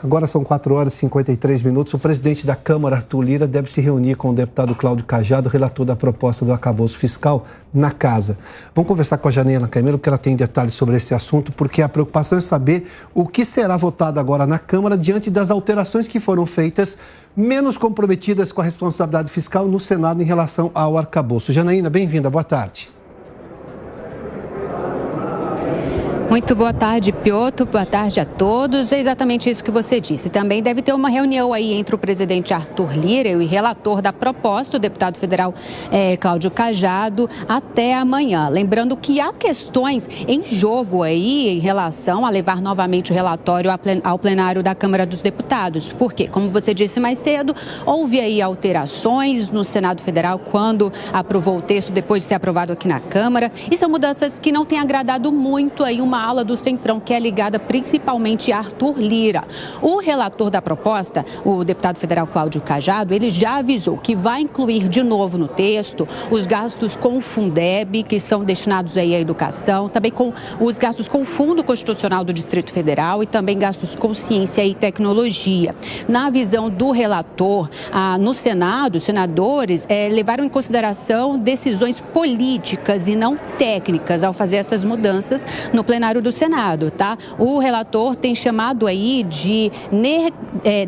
Agora são 4 horas e 53 minutos. O presidente da Câmara, Arthur Lira, deve se reunir com o deputado Cláudio Cajado, relator da proposta do arcabouço fiscal, na casa. Vamos conversar com a Janaína Camelo, porque ela tem detalhes sobre esse assunto, porque a preocupação é saber o que será votado agora na Câmara diante das alterações que foram feitas, menos comprometidas com a responsabilidade fiscal no Senado em relação ao arcabouço. Janaína, bem-vinda. Boa tarde. Muito boa tarde, Piotr. Boa tarde a todos. É exatamente isso que você disse. Também deve ter uma reunião aí entre o presidente Arthur Lira e o relator da proposta, o deputado federal Cláudio Cajado, até amanhã. Lembrando que há questões em jogo aí em relação a levar novamente o relatório ao plenário da Câmara dos Deputados. Por quê? Como você disse mais cedo, houve aí alterações no Senado Federal quando aprovou o texto, depois de ser aprovado aqui na Câmara. E são mudanças que não têm agradado muito aí uma ala do Centrão, que é ligada principalmente a Arthur Lira. O relator da proposta, o deputado federal Cláudio Cajado, ele já avisou que vai incluir de novo no texto os gastos com o Fundeb, que são destinados aí à educação, também com os gastos com o Fundo Constitucional do Distrito Federal e também gastos com ciência e tecnologia. Na visão do relator, no Senado, os senadores levaram em consideração decisões políticas e não técnicas ao fazer essas mudanças no plenário do Senado, tá? O relator tem chamado aí de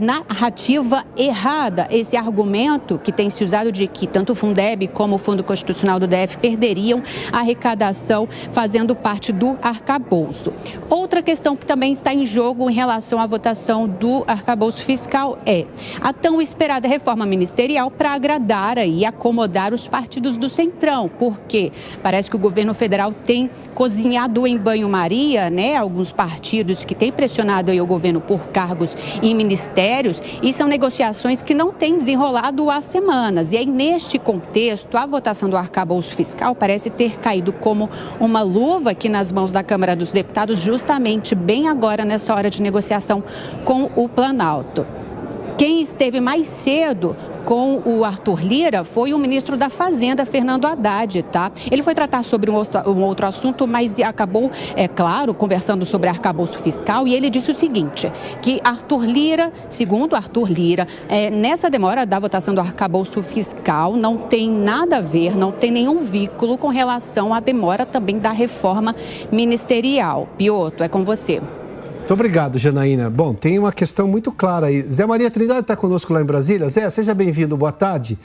narrativa errada esse argumento que tem se usado de que tanto o Fundeb como o Fundo Constitucional do DF perderiam a arrecadação fazendo parte do arcabouço. Outra questão que também está em jogo em relação à votação do arcabouço fiscal é a tão esperada reforma ministerial para agradar e acomodar os partidos do Centrão, porque parece que o governo federal tem cozinhado em banho-maria, né, alguns partidos que têm pressionado aí o governo por cargos em ministérios, e são negociações que não têm desenrolado há semanas. E aí, neste contexto, a votação do arcabouço fiscal parece ter caído como uma luva aqui nas mãos da Câmara dos Deputados, justamente bem agora, nessa hora de negociação com o Planalto. Quem esteve mais cedo com o Arthur Lira foi o ministro da Fazenda, Fernando Haddad, tá? Ele foi tratar sobre um outro assunto, mas acabou, claro, conversando sobre arcabouço fiscal, e ele disse o seguinte, que Arthur Lira, segundo Arthur Lira, nessa demora da votação do arcabouço fiscal não tem nada a ver, não tem nenhum vínculo com relação à demora também da reforma ministerial. Piotr, é com você. Muito obrigado, Janaína. Bom, tem uma questão muito clara aí. Zé Maria Trindade está conosco lá em Brasília. Zé, seja bem-vindo, boa tarde.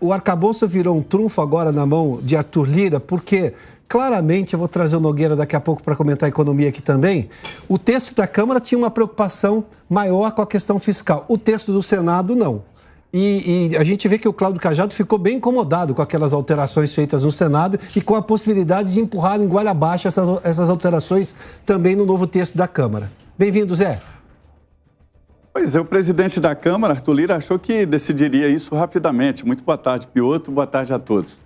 O arcabouço virou um trunfo agora na mão de Arthur Lira, porque claramente, eu vou trazer o Nogueira daqui a pouco para comentar a economia aqui também, o texto da Câmara tinha uma preocupação maior com a questão fiscal. O texto do Senado, não. E a gente vê que o Cláudio Cajado ficou bem incomodado com aquelas alterações feitas no Senado e com a possibilidade de empurrar em goela abaixo essas alterações também no novo texto da Câmara. Bem-vindo, Zé. Pois é, o presidente da Câmara, Arthur Lira, achou que decidiria isso rapidamente. Muito boa tarde, Piotr. Boa tarde a todos.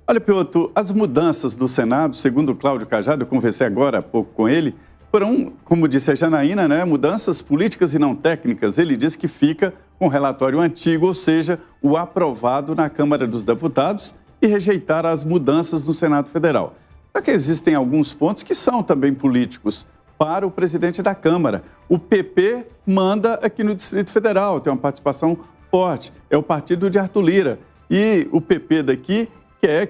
Olha, Piotr, as mudanças do Senado, segundo o Cláudio Cajado, eu conversei agora há pouco com ele, foram, como disse a Janaína, né, mudanças políticas e não técnicas. Ele disse que fica com o relatório antigo, ou seja, o aprovado na Câmara dos Deputados, e rejeitar as mudanças no Senado Federal. Só que existem alguns pontos que são também políticos para o presidente da Câmara. O PP manda aqui no Distrito Federal, tem uma participação forte, é o partido de Arthur Lira. E o PP daqui,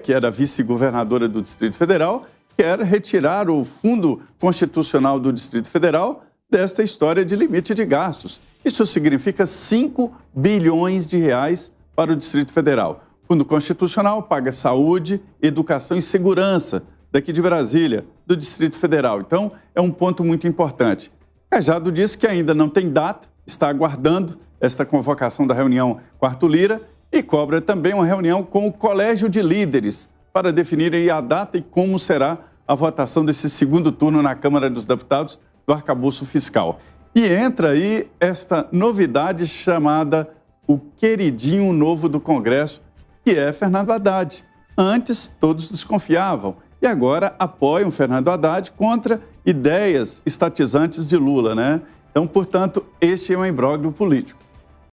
que era vice-governadora do Distrito Federal, quer retirar o Fundo Constitucional do Distrito Federal desta história de limite de gastos. Isso significa 5 bilhões de reais para o Distrito Federal. O Fundo Constitucional paga saúde, educação e segurança daqui de Brasília, do Distrito Federal. Então, é um ponto muito importante. Cajado disse que ainda não tem data, está aguardando esta convocação da reunião com Arthur Lira e cobra também uma reunião com o Colégio de Líderes para definir aí a data e como será a votação desse segundo turno na Câmara dos Deputados do arcabouço fiscal. E entra aí esta novidade chamada o queridinho novo do Congresso, que é Fernando Haddad. Antes, todos desconfiavam e agora apoiam Fernando Haddad contra ideias estatizantes de Lula, né? Então, portanto, este é um imbróglio político.